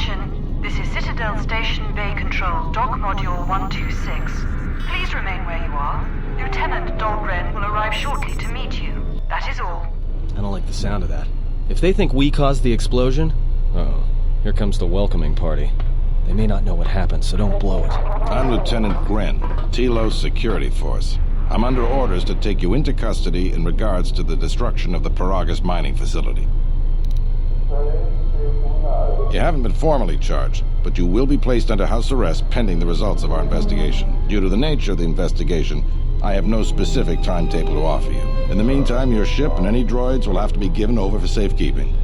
Attention, this is Citadel Station Bay Control, Dock Module 126. Please remain where you are. Lieutenant Dahlgren will arrive shortly to meet you. That is all. I don't like the sound of that. If they think we caused the explosion... Uh-oh. Here comes the welcoming party. They may not know what happened, so don't blow it. I'm Lieutenant Gren, Telos Security Force. I'm under orders to take you into custody in regards to the destruction of the Paragus mining facility. You haven't been formally charged, but you will be placed under house arrest pending the results of our investigation. Due to the nature of the investigation, I have no specific timetable to offer you. In the meantime, your ship and any droids will have to be given over for safekeeping.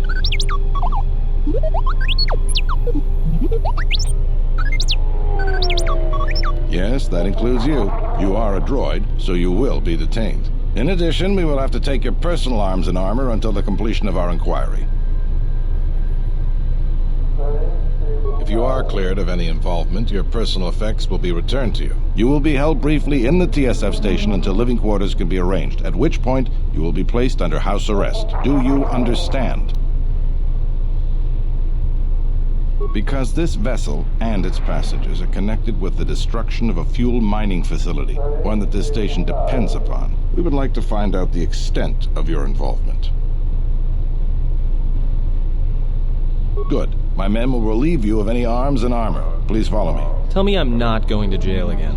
Yes, that includes you. You are a droid, so you will be detained. In addition, we will have to take your personal arms and armor until the completion of our inquiry. If you are cleared of any involvement, your personal effects will be returned to you. You will be held briefly in the TSF station until living quarters can be arranged, at which point you will be placed under house arrest. Do you understand? Because this vessel and its passengers are connected with the destruction of a fuel mining facility, one that this station depends upon, we would like to find out the extent of your involvement. Good. My men will relieve you of any arms and armor. Please follow me. Tell me I'm not going to jail again.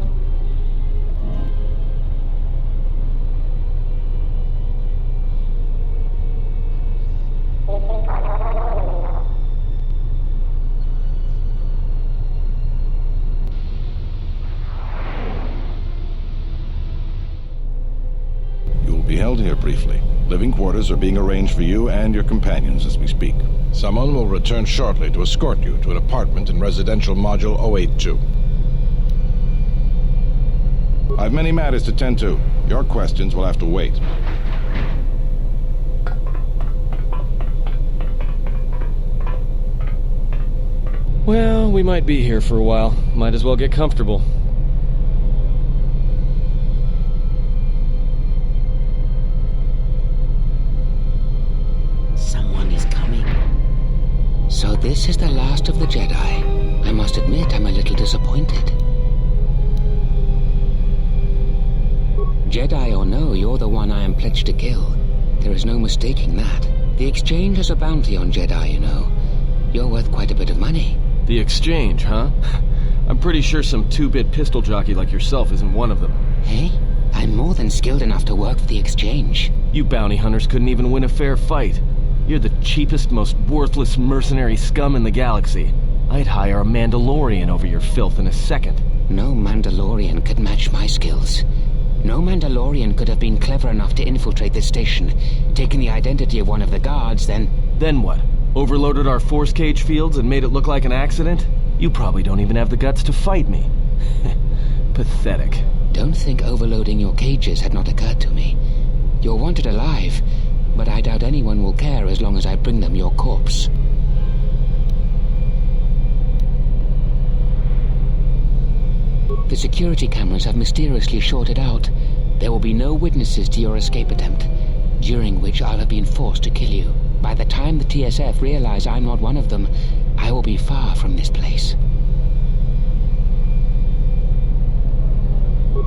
You will be held here briefly. Living quarters are being arranged for you and your companions as we speak. Someone will return shortly to escort you to an apartment in Residential Module 082. I have many matters to tend to. Your questions will have to wait. Well, we might be here for a while. Might as well get comfortable. Someone is coming. So this is the last of the Jedi. I must admit I'm a little disappointed. Jedi or no, you're the one I am pledged to kill. There is no mistaking that. The exchange has a bounty on Jedi, you know. You're worth quite a bit of money. The exchange, huh? I'm pretty sure some two-bit pistol jockey like yourself isn't one of them. Hey, I'm more than skilled enough to work for the exchange. You bounty hunters couldn't even win a fair fight. You're the cheapest, most worthless mercenary scum in the galaxy. I'd hire a Mandalorian over your filth in a second. No Mandalorian could match my skills. No Mandalorian could have been clever enough to infiltrate this station, taken the identity of one of the guards, then... Then what? Overloaded our force cage fields and made it look like an accident? You probably don't even have the guts to fight me. Pathetic. Don't think overloading your cages had not occurred to me. You're wanted alive, but I doubt anyone will care as long as I bring them your corpse. The security cameras have mysteriously shorted out. There will be no witnesses to your escape attempt, during which I'll have been forced to kill you. By the time the TSF realize I'm not one of them, I will be far from this place.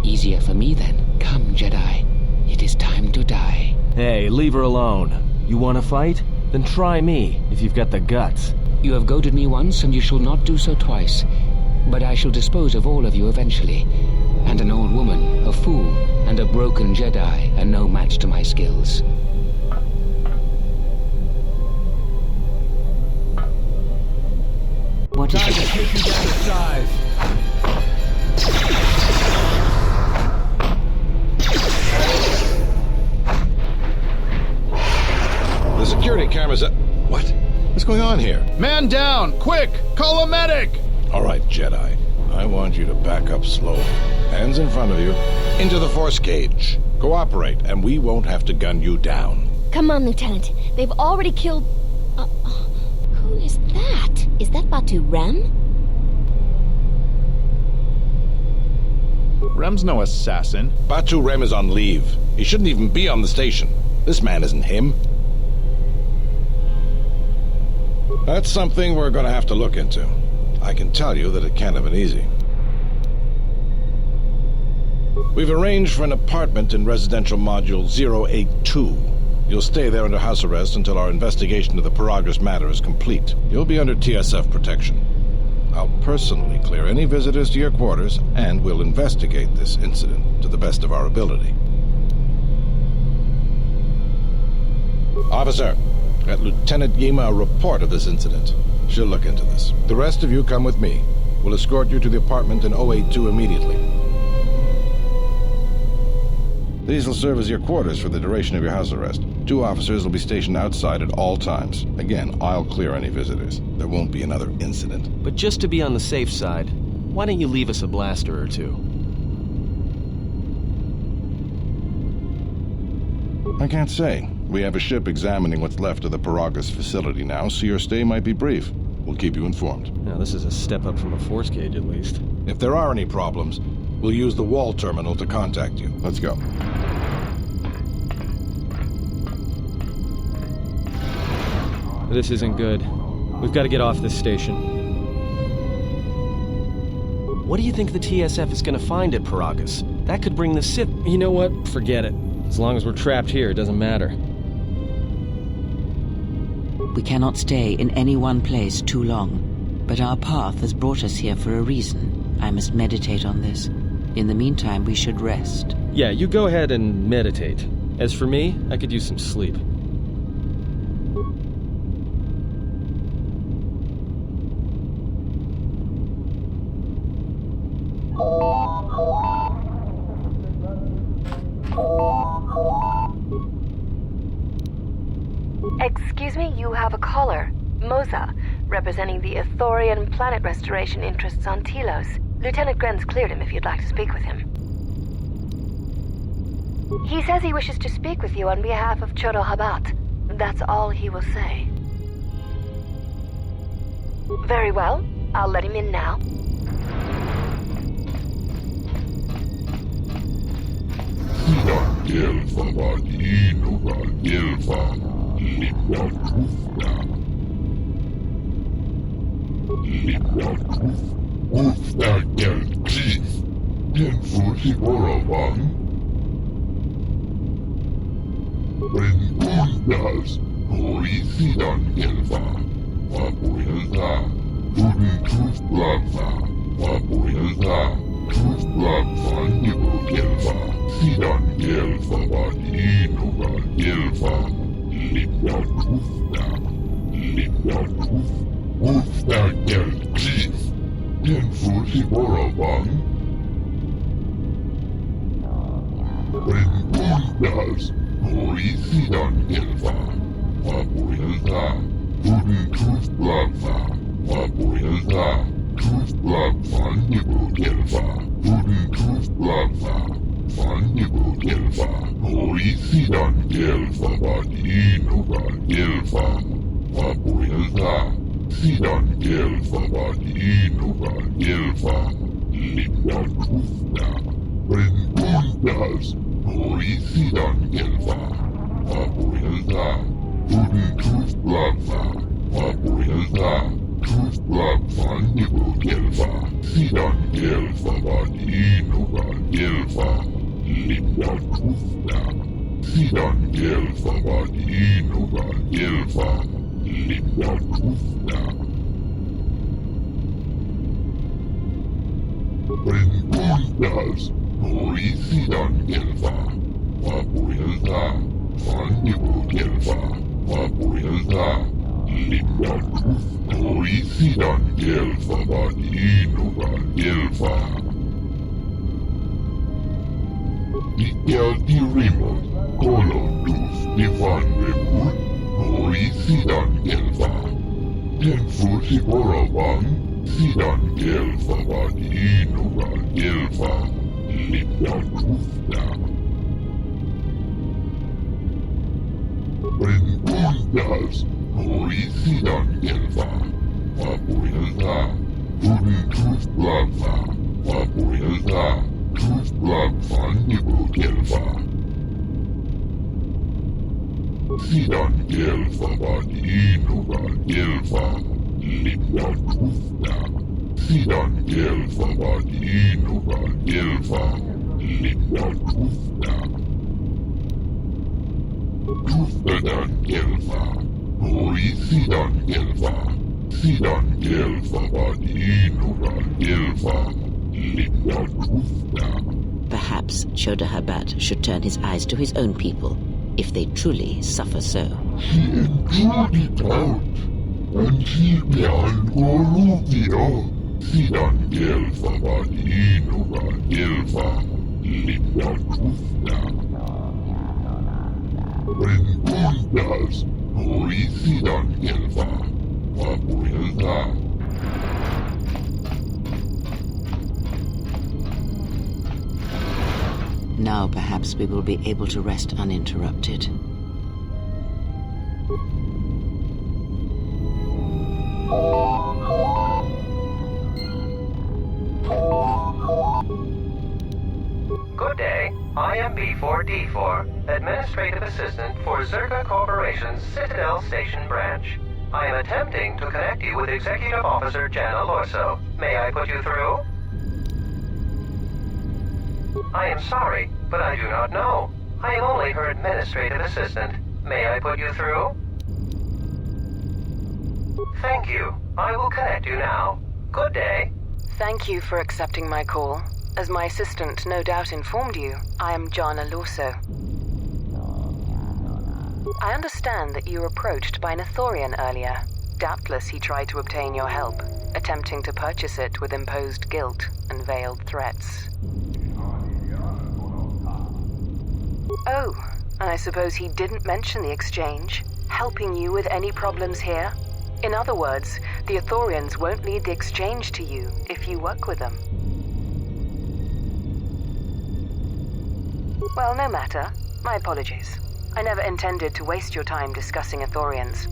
Easier for me then. Come, Jedi. It is time to die. Hey, leave her alone. You want to fight? Then try me, if you've got the guts. You have goaded me once, and you shall not do so twice. But I shall dispose of all of you eventually. And an old woman, a fool, and a broken Jedi are no match to my skills. What is Time to take you down to size. The security cameras... What? What's going on here? Man down! Quick! Call a medic! All right, Jedi. I want you to back up slowly. Hands in front of you. Into the force cage. Cooperate, and we won't have to gun you down. Come on, Lieutenant. They've already killed... who is that? Is that Batu Rem? Rem's no assassin. Batu Rem is on leave. He shouldn't even be on the station. This man isn't him. That's something we're gonna have to look into. I can tell you that it can't have been easy. We've arranged for an apartment in Residential Module 082. You'll stay there under house arrest until our investigation of the Progress matter is complete. You'll be under TSF protection. I'll personally clear any visitors to your quarters, and we'll investigate this incident to the best of our ability. Officer, get Lieutenant Yima a report of this incident. She'll look into this. The rest of you come with me. We'll escort you to the apartment in 082 immediately. These will serve as your quarters for the duration of your house arrest. 2 officers will be stationed outside at all times. Again, I'll clear any visitors. There won't be another incident. But just to be on the safe side, why don't you leave us a blaster or 2? I can't say. We have a ship examining what's left of the Paragas facility now, so your stay might be brief. We'll keep you informed. Now, this is a step up from a force cage, at least. If there are any problems, we'll use the wall terminal to contact you. Let's go. This isn't good. We've got to get off this station. What do you think the TSF is going to find at Paragas? That could bring the Sith... You know what? Forget it. As long as we're trapped here, it doesn't matter. We cannot stay in any one place too long, but our path has brought us here for a reason. I must meditate on this. In the meantime, we should rest. Yeah, you go ahead and meditate. As for me, I could use some sleep. Excuse me, you have a caller. Moza, representing the Ithorian planet restoration interests on Telos. Lieutenant Grenz cleared him if you'd like to speak with him. He says he wishes to speak with you on behalf of Chodo Habat. That's all he will say. Very well. I'll let him in now. Gelfa, Ligna Truthna, Sidan Gelfa Vadinova Gelfa, Ligna Truthna. Truthnadan Gelfa, Hoi Sidan Gelfa, Sidan Gelfa Vadinova Gelfa, Ligna Truthna. Perhaps Chodahabat should turn his eyes to his own people, if they truly suffer so. She endured it out, and she behind Goluvia. Sidan Gelfa Vadinova Gelfa, Ligna Truthna. When Bundas, Hoi Sidan Gelfa, Vapuelta. Now perhaps we will be able to rest uninterrupted. Good day. I am B4D4, Administrative Assistant for Zerka Corporation's Citadel Station branch. I am attempting to connect you with Executive Officer Jana Lorso. May I put you through? I am sorry, but I do not know. I am only her administrative assistant. May I put you through? Thank you. I will connect you now. Good day. Thank you for accepting my call. As my assistant no doubt informed you, I am Jana Lorso. I understand that you were approached by an Ithorian earlier. Doubtless he tried to obtain your help, attempting to purchase it with imposed guilt and veiled threats. Oh, and I suppose he didn't mention the exchange, helping you with any problems here? In other words, the Ithorians won't lead the exchange to you if you work with them. Well, no matter. My apologies. I never intended to waste your time discussing Ithorians.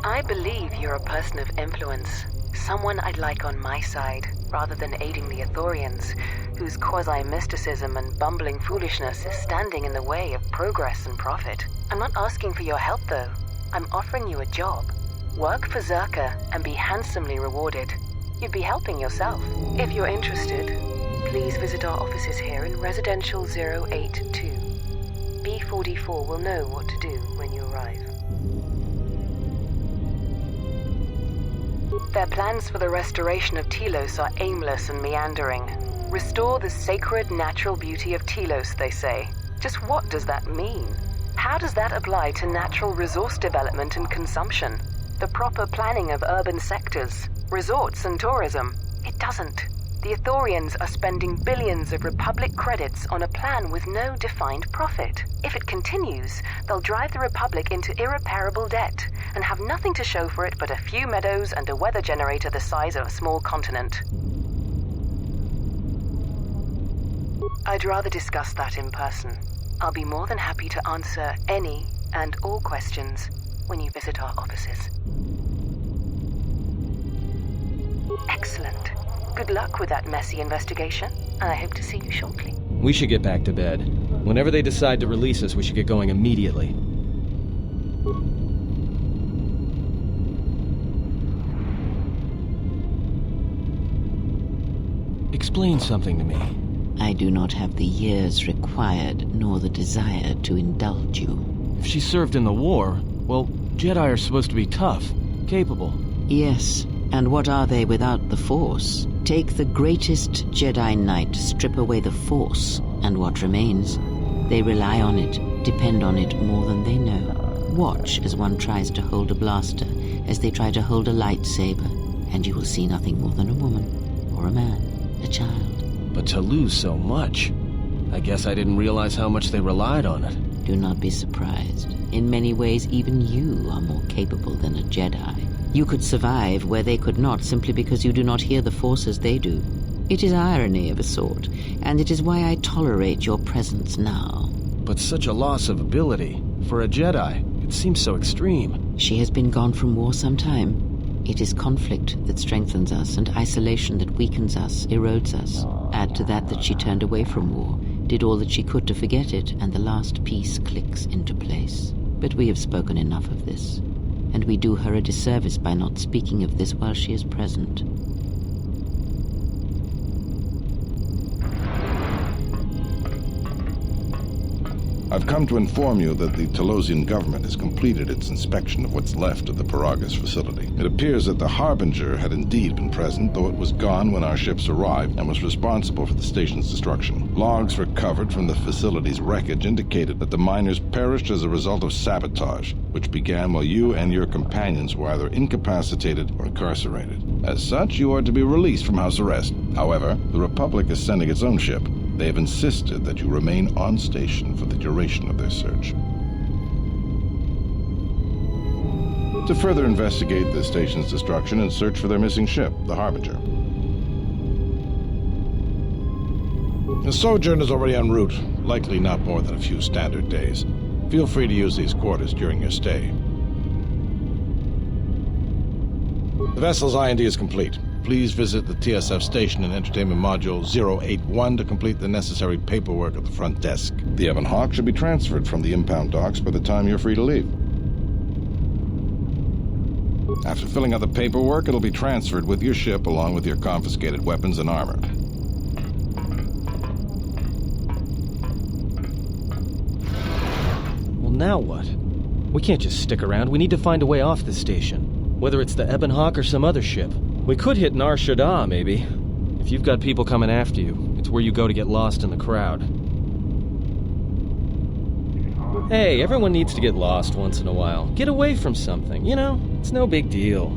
I believe you're a person of influence, someone I'd like on my side, rather than aiding the Ithorians, whose quasi-mysticism and bumbling foolishness is standing in the way of progress and profit. I'm not asking for your help, though. I'm offering you a job. Work for Zerka and be handsomely rewarded. You'd be helping yourself. If you're interested, please visit our offices here in Residential 082. B44 will know what to do when you arrive. Their plans for the restoration of Telos are aimless and meandering. Restore the sacred natural beauty of Telos, they say. Just what does that mean? How does that apply to natural resource development and consumption? The proper planning of urban sectors, resorts and tourism? It doesn't. The Ithorians are spending billions of Republic credits on a plan with no defined profit. If it continues, they'll drive the Republic into irreparable debt and have nothing to show for it but a few meadows and a weather generator the size of a small continent. I'd rather discuss that in person. I'll be more than happy to answer any and all questions when you visit our offices. Excellent. Good luck with that messy investigation, and I hope to see you shortly. We should get back to bed. Whenever they decide to release us, we should get going immediately. Explain something to me. I do not have the years required, nor the desire to indulge you. If she served in the war, well, Jedi are supposed to be tough, capable. Yes, and what are they without the Force? Take the greatest Jedi Knight, strip away the Force, and what remains? They rely on it, depend on it more than they know. Watch as one tries to hold a blaster, as they try to hold a lightsaber, and you will see nothing more than a woman, or a man, a child. But to lose so much, I guess I didn't realize how much they relied on it. Do not be surprised. In many ways, even you are more capable than a Jedi. You could survive where they could not simply because you do not hear the Force as they do. It is irony of a sort, and it is why I tolerate your presence now. But such a loss of ability, for a Jedi, it seems so extreme. She has been gone from war some time. It is conflict that strengthens us, and isolation that weakens us, erodes us. Add to that she turned away from war, did all that she could to forget it, and the last piece clicks into place. But we have spoken enough of this. and we do her a disservice by not speaking of this while she is present. I've come to inform you that the Telosian government has completed its inspection of what's left of the Paragus facility. It appears that the Harbinger had indeed been present, though it was gone when our ships arrived and was responsible for the station's destruction. Logs recovered from the facility's wreckage indicated that the miners perished as a result of sabotage, which began while you and your companions were either incapacitated or incarcerated. As such, you are to be released from house arrest. However, the Republic is sending its own ship. They have insisted that you remain on station for the duration of their search. To further investigate the station's destruction and search for their missing ship, the Harbinger. The sojourn is already en route, likely not more than a few standard days. Feel free to use these quarters during your stay. The vessel's IND is complete. Please visit the TSF station and entertainment module 081 to complete the necessary paperwork at the front desk. The Ebon Hawk should be transferred from the impound docks by the time you're free to leave. After filling out the paperwork, it'll be transferred with your ship along with your confiscated weapons and armor. Well, now what? We can't just stick around. We need to find a way off this station. Whether it's the Ebon Hawk or some other ship. We could hit Nar Shaddaa, maybe. If you've got people coming after you, it's where you go to get lost in the crowd. Hey, everyone needs to get lost once in a while. Get away from something, you know? It's no big deal.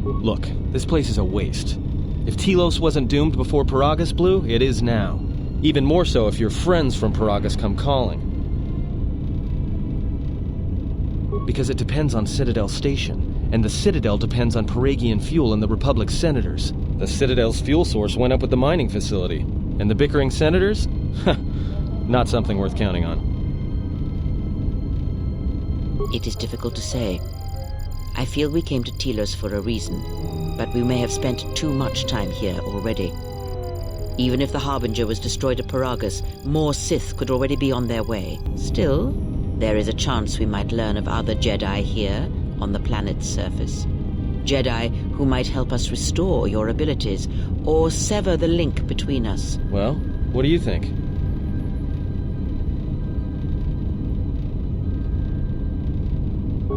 Look, this place is a waste. If Telos wasn't doomed before Paragus blew, it is now. Even more so if your friends from Paragus come calling. Because it depends on Citadel Station. And the Citadel depends on Paragian fuel and the Republic's senators. The Citadel's fuel source went up with the mining facility. And the bickering senators? Not something worth counting on. It is difficult to say. I feel we came to Telos for a reason, but we may have spent too much time here already. Even if the Harbinger was destroyed at Paragus, more Sith could already be on their way. Still, there is a chance we might learn of other Jedi here, on the planet's surface. Jedi who might help us restore your abilities, or sever the link between us. Well, what do you think?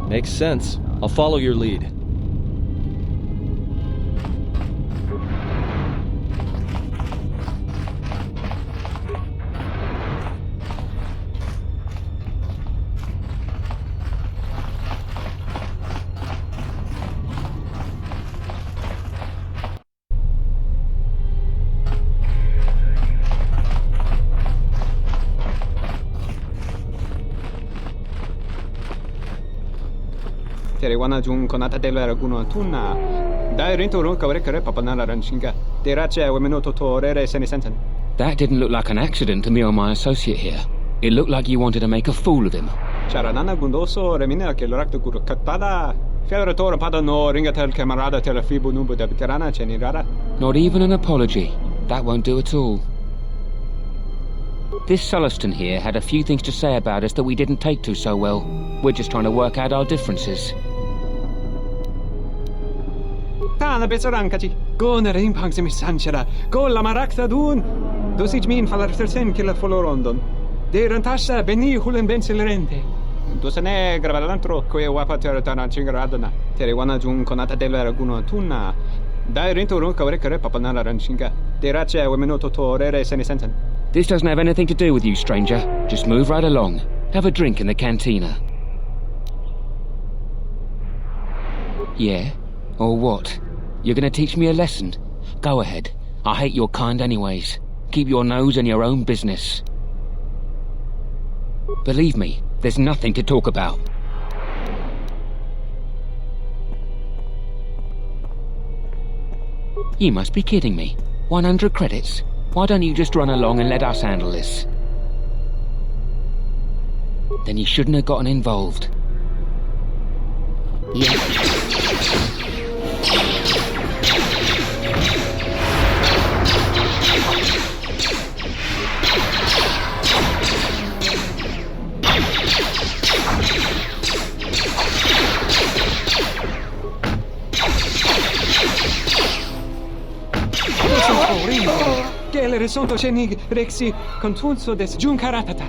Makes sense. I'll follow your lead. Terewana jung konata delera guno tuna. Dai rinto ron kawre kare papanara ranshinga. Derache wemenoto torere senisenten. That didn't look like an accident to me or my associate here. It looked like you wanted to make a fool of him. Charanana gundoso remina che l'orakto guru katada. Fiaratore pada no ringatel camarada telefibu nubu de bitarana chenirara. Not even an apology. That won't do at all. This Sullustan here had a few things to say about us that we didn't take to so well. We're just trying to work out our differences. Tana besarankachi. Go na rimpang se misanchera. Go la marakta dun. Dosich min falartersen killa folorondon. De rantasa beni hulen bensilrente. Dosane gravalantro que wapater tana chingaradana. Terewana jun konata delera guno tuna. Dai rinto ron kawre kare papanara ranshinga. Derache wemenoto torere senisenten. This doesn't have anything to do with you, stranger. Just move right along. Have a drink in the cantina. Yeah? Or what? You're gonna teach me a lesson? Go ahead. I hate your kind anyways. Keep your nose in your own business. Believe me, there's nothing to talk about. You must be kidding me. 100 credits? Why don't you just run along and let us handle this? Then you shouldn't have gotten involved. Yeah. Celere sonto cenig rexi contunso des juncaratata.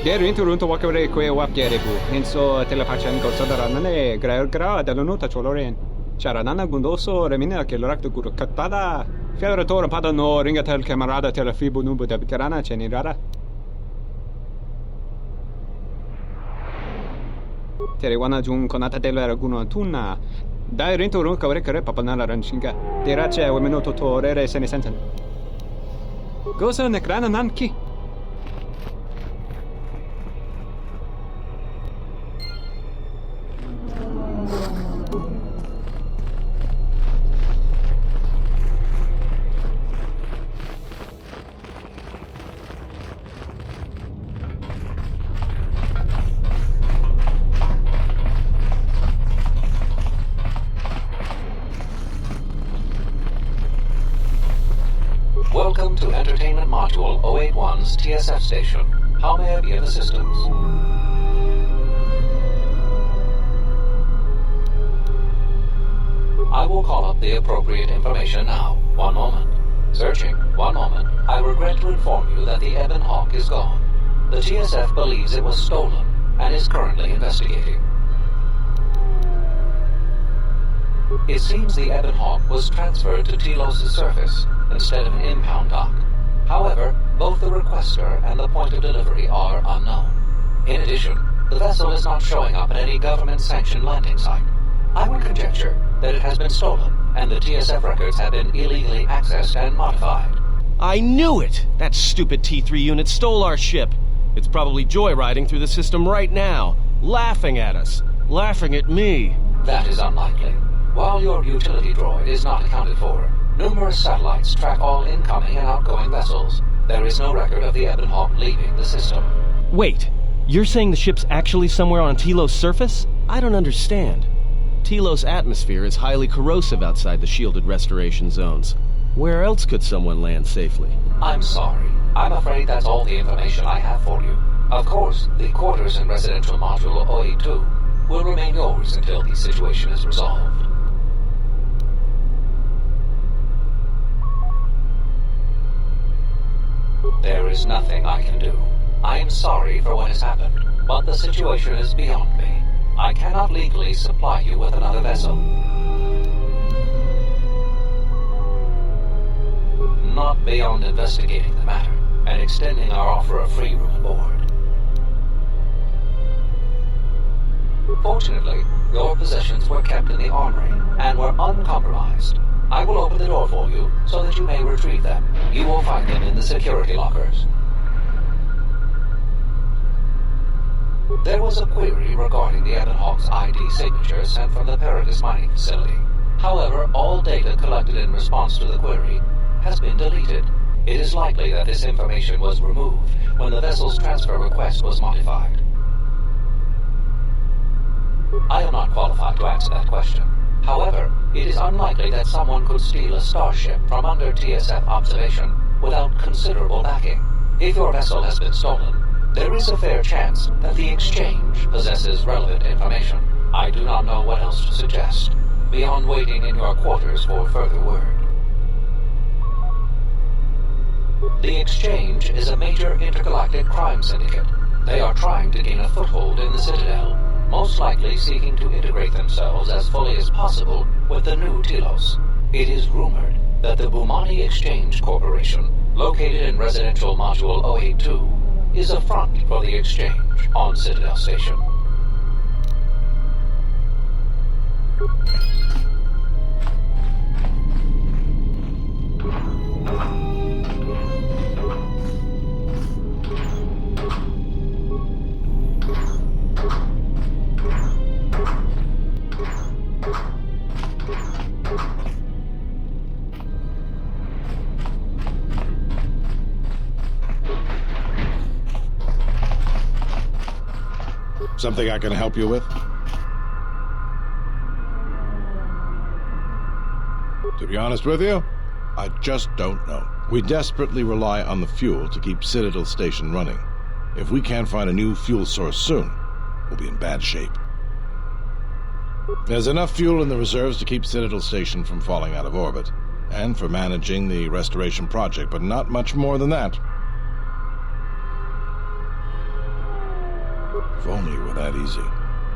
Derinturunto wakare kwe wapgerebu. Inso telepachan gorsodaranane gra dell'onuta choloren. Charanana gundoso remina che l'orakto guru katpada. Fiaratore pada no ringatel camarada telefibu nubu debitarana cenirara. Terewana jun konata della raguno tunna. Dai rinturun kawre papanala ranchinga. Terace a minuto torere se ne sentan. Gosa nekrana nanki. Welcome to Entertainment Module 081's TSF station. How may I be of assistance? I will call up the appropriate information now. One moment. Searching. One moment. I regret to inform you that the Ebon Hawk is gone. The TSF believes it was stolen and is currently investigating. It seems the Ebon Hawk was transferred to Telos' surface instead of an impound dock. However, both the requester and the point of delivery are unknown. In addition, the vessel is not showing up at any government-sanctioned landing site. I would conjecture that it has been stolen, and the TSF records have been illegally accessed and modified. I knew it! That stupid T3 unit stole our ship. It's probably joyriding through the system right now, laughing at us, laughing at me. That is unlikely. While your utility droid is not accounted for, numerous satellites track all incoming and outgoing vessels. There is no record of the Ebon Hawk leaving the system. Wait, you're saying the ship's actually somewhere on Telos' surface? I don't understand. Telos' atmosphere is highly corrosive outside the shielded restoration zones. Where else could someone land safely? I'm sorry. I'm afraid that's all the information I have for you. Of course, the quarters in Residential Module 082 will remain yours until the situation is resolved. There is nothing I can do. I am sorry for what has happened, but the situation is beyond me. I cannot legally supply you with another vessel. Not beyond investigating the matter and extending our offer of free room aboard. Fortunately, your possessions were kept in the armory and were uncompromised. I will open the door for you so that you may retrieve them. You will find them in the security lockers. There was a query regarding the Ebon Hawk's ID signature sent from the Paradis mining facility. However, all data collected in response to the query has been deleted. It is likely that this information was removed when the vessel's transfer request was modified. I am not qualified to answer that question. However, it is unlikely that someone could steal a starship from under TSF observation without considerable backing. If your vessel has been stolen, there is a fair chance that the exchange possesses relevant information. I do not know what else to suggest, beyond waiting in your quarters for further word. The exchange is a major intergalactic crime syndicate. They are trying to gain a foothold in the Citadel, most likely seeking to integrate themselves as fully as possible with the new Telos. It is rumored that the Bumani Exchange Corporation, located in Residential Module 082, is a front for the exchange on Citadel Station. Something I can help you with? To be honest with you, I just don't know. We desperately rely on the fuel to keep Citadel Station running. If we can't find a new fuel source soon, we'll be in bad shape. There's enough fuel in the reserves to keep Citadel Station from falling out of orbit. and for managing the restoration project, but not much more than that. If only it were that easy.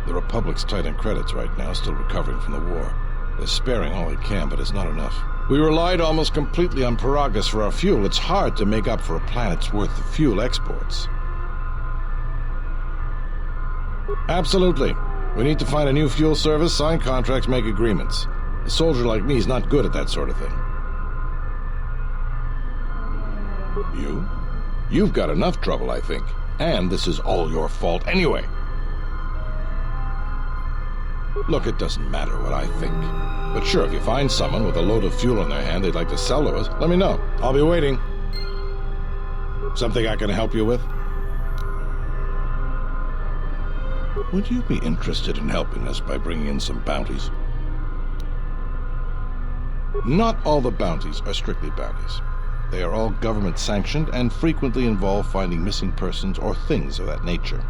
The Republic's tight on credits right now, still recovering from the war. They're sparing all they can, but it's not enough. We relied almost completely on Paragus for our fuel. It's hard to make up for a planet's worth of fuel exports. Absolutely. We need to find a new fuel service, sign contracts, make agreements. A soldier like me is not good at that sort of thing. You? You've got enough trouble, I think. And this is all your fault anyway. Look, it doesn't matter what I think. But sure, if you find someone with a load of fuel in their hand they'd like to sell to us, let me know. I'll be waiting. Something I can help you with? Would you be interested in helping us by bringing in some bounties? Not all the bounties are strictly bounties. They are all government-sanctioned and frequently involve finding missing persons or things of that nature.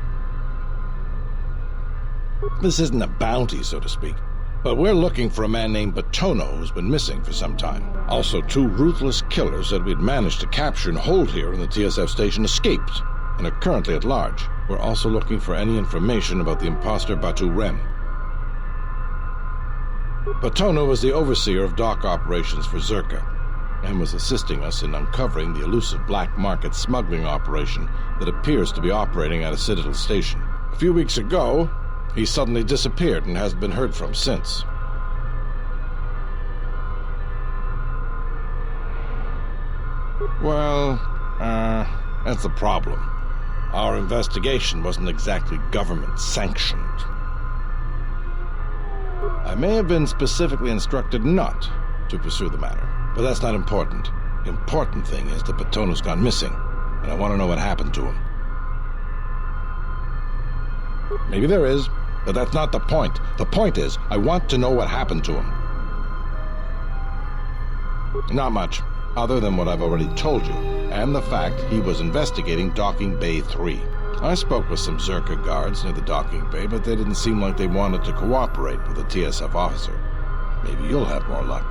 This isn't a bounty, so to speak, but we're looking for a man named Batono who's been missing for some time. Also, 2 ruthless killers that we'd managed to capture and hold here in the TSF station escaped and are currently at large. We're also looking for any information about the imposter Batu Rem. Batono was the overseer of dock operations for Zerka, and was assisting us in uncovering the elusive black market smuggling operation that appears to be operating at a Citadel Station. A few weeks ago, he suddenly disappeared and hasn't been heard from since. Well, that's the problem. Our investigation wasn't exactly government-sanctioned. I may have been specifically instructed not to pursue the matter, but that's not important. The important thing is that Batono's gone missing, and I want to know what happened to him. Maybe there is, but that's not the point. The point is, I want to know what happened to him. Not much, other than what I've already told you, and the fact he was investigating Docking Bay 3. I spoke with some Zerka guards near the docking bay, but they didn't seem like they wanted to cooperate with a TSF officer. Maybe you'll have more luck.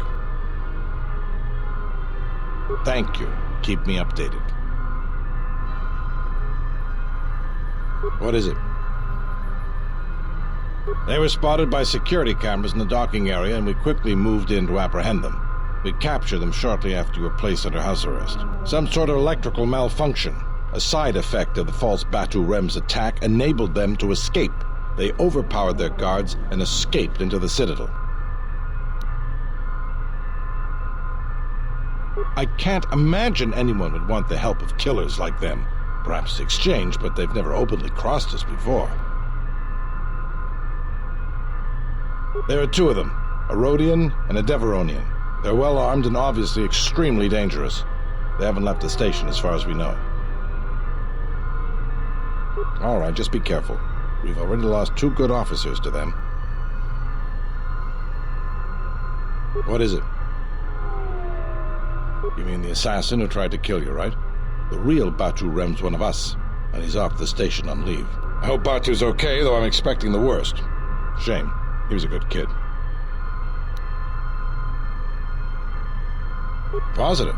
Thank you. Keep me updated. What is it? They were spotted by security cameras in the docking area, and we quickly moved in to apprehend them. We captured them shortly after you were placed under house arrest. Some sort of electrical malfunction, a side effect of the false Batu Rem's attack, enabled them to escape. They overpowered their guards and escaped into the Citadel. I can't imagine anyone would want the help of killers like them. Perhaps the exchange, but they've never openly crossed us before. There are 2 of them, a Rhodian and a Deveronian. They're well armed and obviously extremely dangerous. They haven't left the station as far as we know. All right, just be careful. We've already lost 2 good officers to them. What is it? You mean the assassin who tried to kill you, right? The real Batu Rem's one of us, and he's off the station on leave. I hope Batu's okay, though I'm expecting the worst. Shame. He was a good kid. Positive.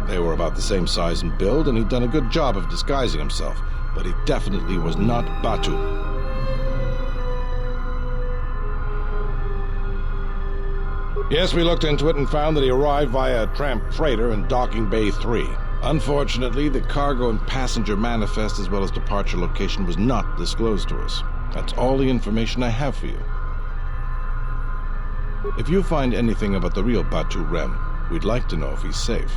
They were about the same size and build, and he'd done a good job of disguising himself, but he definitely was not Batu. Yes, we looked into it and found that he arrived via a tramp freighter in Docking Bay 3. Unfortunately, the cargo and passenger manifest as well as departure location was not disclosed to us. That's all the information I have for you. If you find anything about the real Batu Rem, we'd like to know if he's safe.